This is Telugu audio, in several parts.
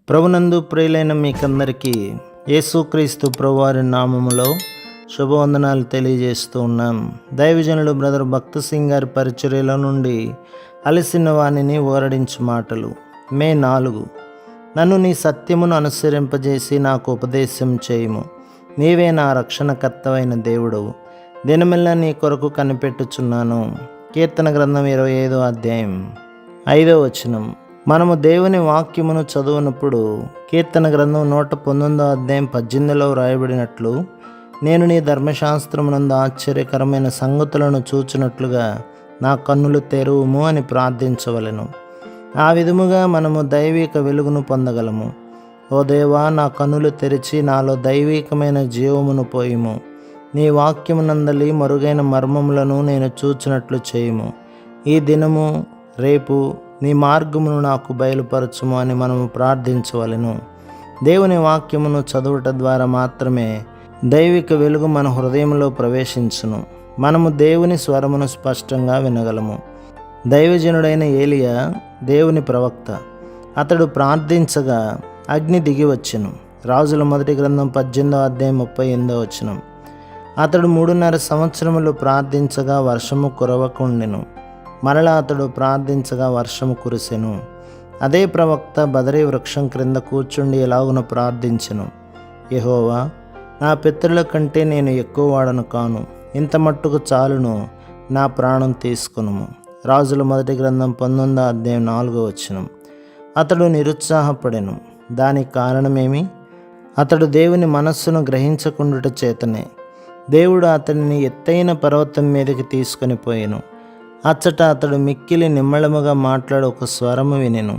ప్రభునందు ప్రియులైన మీకందరికీ యేసుక్రీస్తు ప్రభువారి నామములో శుభవందనాలు తెలియజేస్తూ ఉన్నాం. దైవజనుడు బ్రదర్ భక్త సింగ్ గారి పరిచర్యల నుండి అలసిన వాణిని ఓరడించు మాటలు. మే 4. నన్ను నీ సత్యమును అనుసరింపజేసి నాకు ఉపదేశం చేయుము. నీవే నా రక్షణకర్తవైన దేవుడవు. దినమెల్లా నీ కొరకు కనిపెట్టుచున్నాను. కీర్తన గ్రంథం 25వ అధ్యాయం 5వ వచనం. మనము దేవుని వాక్యమును చదువునప్పుడు కీర్తన గ్రంథం 119వ అధ్యాయం 18లో వ్రాయబడినట్లు, నేను నీ ధర్మశాస్త్రమునందు ఆశ్చర్యకరమైన సంగతులను చూచినట్లుగా నా కన్నులు తెరువుము అని ప్రార్థించవలెను. ఆ విధముగా మనము దైవిక వెలుగును పొందగలము. ఓ దేవా, నా కన్నులు తెరిచి నాలో దైవికమైన జీవమును పోయుము. నీ వాక్యమునందలి మరుగైన మర్మములను నేను చూచినట్లు చేయుము. ఈ దినము రేపు నీ మార్గమును నాకు బయలుపరచుము అని మనము ప్రార్థించవలెను. దేవుని వాక్యమును చదువుట ద్వారా మాత్రమే దైవిక వెలుగు మన హృదయంలో ప్రవేశించును. మనము దేవుని స్వరమును స్పష్టంగా వినగలము. దైవజనుడైన ఏలియా దేవుని ప్రవక్త. అతడు ప్రార్థించగా అగ్ని దిగి వచ్చెను. రాజుల మొదటి గ్రంథం 18వ అధ్యాయం 38వ వచనం. అతడు 3.5 సంవత్సరములు ప్రార్థించగా వర్షము కురవకుండెను. మరలా అతడు ప్రార్థించగా వర్షము కురిసెను. అదే ప్రవక్త బదరీ వృక్షం క్రింద కూర్చుండి ఎలాగున ప్రార్థించెను. యెహోవా, నా పితరుల కంటే నేను ఎక్కువ వాడను కాను. ఇంత మట్టుకు చాలును, నా ప్రాణం తీసుకునుము. రాజుల మొదటి గ్రంథం 19వ అధ్యాయం 4వ వచనం. అతడు నిరుత్సాహపడెను. దానికి కారణమేమి? అతడు దేవుని మనస్సును గ్రహించకుండుట చేతనే. దేవుడు అతనిని ఎత్తైన పర్వతం మీదకి తీసుకొని పోయెను. అచ్చట అతడు మిక్కిలి నిమ్మళముగా మాట్లాడు ఒక స్వరము వినెను.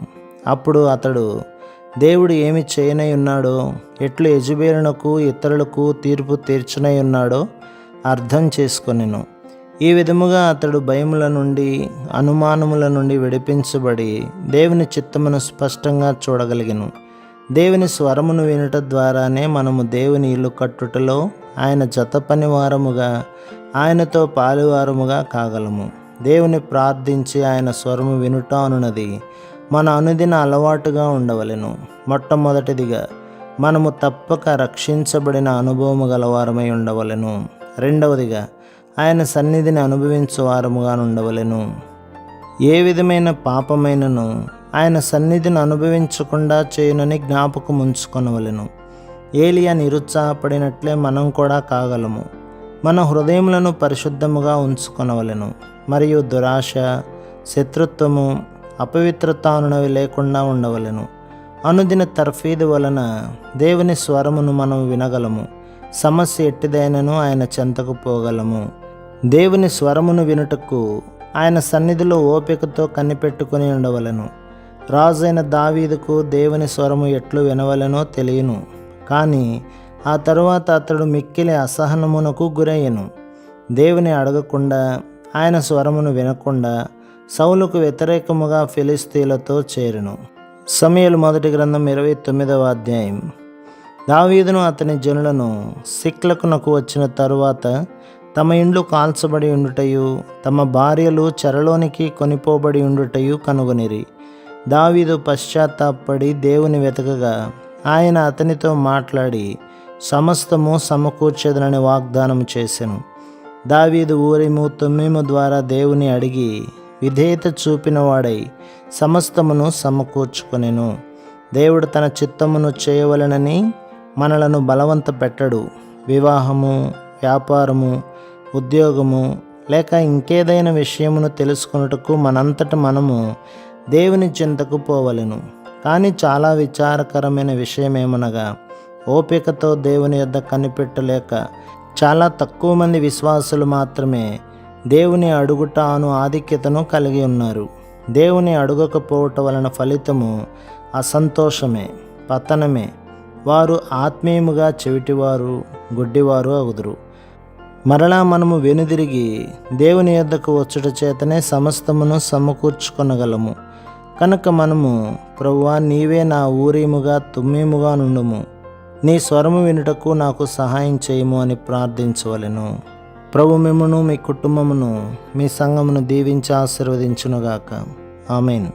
అప్పుడు అతడు దేవుడు ఏమి చేయనై ఉన్నాడో, ఎట్లు యెజెబెలునకు ఇతరులకు తీర్పు తీర్చనై ఉన్నాడో అర్థం చేసుకొనెను. ఈ విధముగా అతడు భయముల నుండి అనుమానముల నుండి విడిపించబడి దేవుని చిత్తమును స్పష్టంగా చూడగలిగెను. దేవుని స్వరమును వినుట ద్వారానే మనము దేవుని ఇల్లు కట్టుటలో ఆయన జత పనివారముగా, ఆయనతో పాలువారముగా కాగలము. దేవుని ప్రార్థించి ఆయన స్వరము వినుట అనున్నది మన అనుదిన అలవాటుగా ఉండవలెను. మొట్టమొదటిదిగా మనము తప్పక రక్షించబడిన అనుభవము గలవారమై ఉండవలెను. రెండవదిగా ఆయన సన్నిధిని అనుభవించు వారముగా ఉండవలెను. ఏ విధమైన పాపమైనను ఆయన సన్నిధిని అనుభవించకుండా చేయునని జ్ఞాపకం ఉంచుకొనవలెను. ఏలియా నిరుత్సాహపడినట్లే మనం కూడా కాగలము. మన హృదయములను పరిశుద్ధముగా ఉంచుకొనవలెను. మరియు దురాశ, శత్రుత్వము, అపవిత్రత అనునవి లేకుండా ఉండవలెను. అనుదిన తర్ఫీదు వలన దేవుని స్వరమును మనం వినగలము. సమస్య ఎట్టిదైనను ఆయన చెంతకు పోగలము. దేవుని స్వరమును వినుటకు ఆయన సన్నిధిలో ఓపికతో కనిపెట్టుకుని ఉండవలెను. రాజైన దావీదుకు దేవుని స్వరము ఎట్లు వినవలెనో తెలియను. కానీ ఆ తరువాత అతడు మిక్కిలి అసహనమునకు గురయ్యెను. దేవుని అడగకుండా, ఆయన స్వరమును వినకుండా సౌలుకు వ్యతిరేకముగా ఫిలిస్తీయులతో చేరెను. సమూయేలు మొదటి గ్రంథం 29వ అధ్యాయం. దావీదును అతని జనులను సిక్లకునకు వచ్చిన తరువాత తమ ఇండ్లు కాల్చబడి ఉండుటయు, తమ భార్యలు చెరలోనికి కొనిపోబడి ఉండుటయు కనుగొనిరి. దావీదు పశ్చాత్తాపడి దేవుని వెతకగా ఆయన అతనితో మాట్లాడి సమస్తము సమకూర్చెదనని వాగ్దానం చేసెను. దావీదు ఊరిము తుమ్మిము ద్వారా దేవుని అడిగి విధేయత చూపిన వాడై సమస్తమును సమకూర్చుకొనెను. దేవుడు తన చిత్తమును చేయవలెనని మనలను బలవంత పెట్టడు. వివాహము, వ్యాపారము, ఉద్యోగము లేక ఇంకేదైనా విషయమును తెలుసుకొనుటకు మనంతట మనము దేవుని చెంతకు పోవలెను. కానీ చాలా విచారకరమైన విషయమేమనగా, ఓపికతో దేవుని యొద్ద కనిపెట్టలేక చాలా తక్కువ మంది విశ్వాసులు మాత్రమే దేవుని అడుగుట అను ఆధిక్యతను కలిగి ఉన్నారు. దేవుని అడుగకపోవటం వలన ఫలితము అసంతోషమే, పతనమే. వారు ఆత్మీయముగా చెవిటివారు, గుడ్డివారు అగుదురు. మరలా మనము వెనుదిరిగి దేవుని యొద్దకు వచ్చుట చేతనే సమస్తమును సమకూర్చుకొనగలము. కనుక మనము, ప్రభువా, నీవే నా ఊరీముగా తుమ్మీముగా నుండుము. నీ స్వరము వినుటకు నాకు సహాయం చేయము అని ప్రార్థించవలెను. ప్రభు మిమ్మును, మీ కుటుంబమును, మీ సంఘమును దీవించి ఆశీర్వదించునుగాక. ఆమేన్.